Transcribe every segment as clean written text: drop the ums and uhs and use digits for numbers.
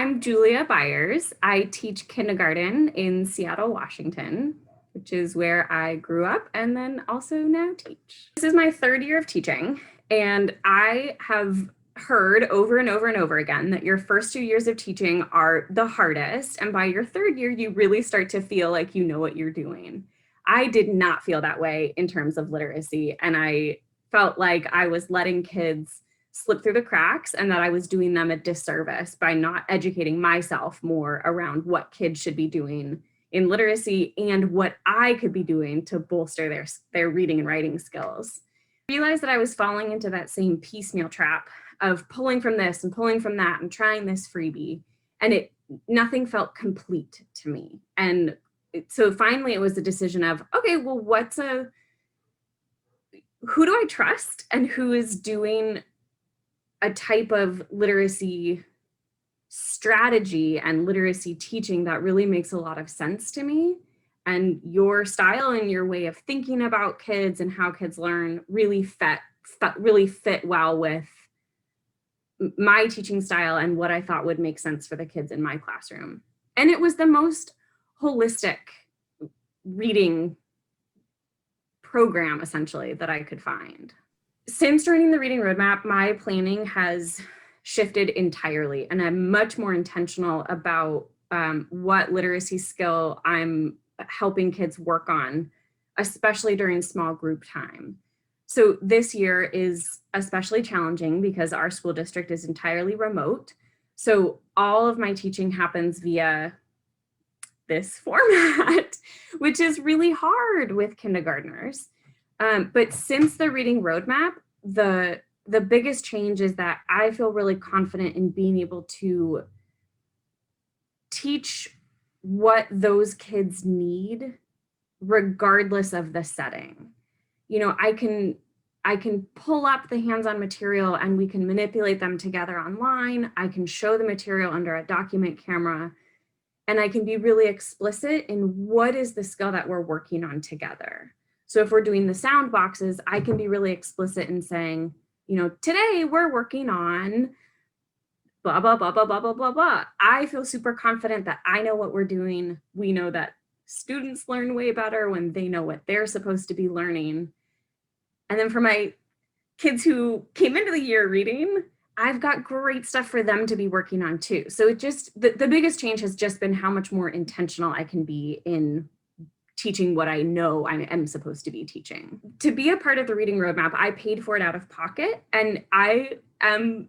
I'm Julia Byers. I teach kindergarten in Seattle, Washington, which is where I grew up and then also now teach. This is my third year of teaching, and I have heard over and over and over again that your first 2 years of teaching are the hardest, and by your third year, you really start to feel like you know what you're doing. I did not feel that way in terms of literacy, and I felt like I was letting kids slip through the cracks and that I was doing them a disservice by not educating myself more around what kids should be doing in literacy and what I could be doing to bolster their reading and writing skills. I realized that I was falling into that same piecemeal trap of pulling from this and pulling from that and trying this freebie, and nothing felt complete to me. And so finally it was a decision of, okay, well, who do I trust and who is doing a type of literacy strategy and literacy teaching that really makes a lot of sense to me. And your style and your way of thinking about kids and how kids learn really fit well with my teaching style and what I thought would make sense for the kids in my classroom. And it was the most holistic reading program, essentially, that I could find. Since joining the reading roadmap, my planning has shifted entirely, and I'm much more intentional about what literacy skill I'm helping kids work on, especially during small group time. So this year is especially challenging because our school district is entirely remote. So all of my teaching happens via this format, which is really hard with kindergartners. But since the reading roadmap, the biggest change is that I feel really confident in being able to teach what those kids need, regardless of the setting. You know, I can pull up the hands-on material and we can manipulate them together online. I can show the material under a document camera, and I can be really explicit in what is the skill that we're working on together. So if we're doing the sound boxes, I can be really explicit in saying, you know, today we're working on blah, blah, blah, blah, blah, blah, blah, blah. I feel super confident that I know what we're doing. We know that students learn way better when they know what they're supposed to be learning. And then for my kids who came into the year reading, I've got great stuff for them to be working on too. So it just, the biggest change has just been how much more intentional I can be in teaching what I know I am supposed to be teaching. To be a part of the reading roadmap, I paid for it out of pocket, and I am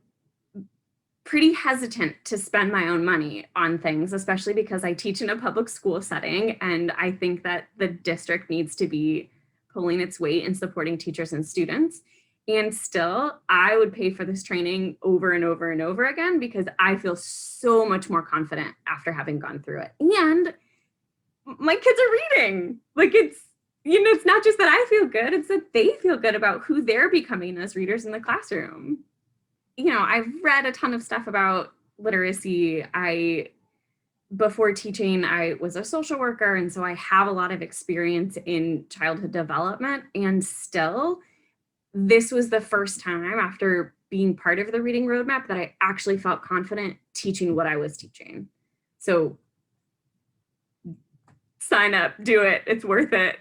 pretty hesitant to spend my own money on things, especially because I teach in a public school setting, and I think that the district needs to be pulling its weight in supporting teachers and students. And still, I would pay for this training over and over and over again because I feel so much more confident after having gone through it. And my kids are reading. Like, it's, you know, it's not just that I feel good, it's that they feel good about who they're becoming as readers in the classroom. You know, I've read a ton of stuff about literacy. Before teaching, I was a social worker, and so I have a lot of experience in childhood development. And still, this was the first time after being part of the reading roadmap that I actually felt confident teaching what I was teaching. So sign up, do it, it's worth it.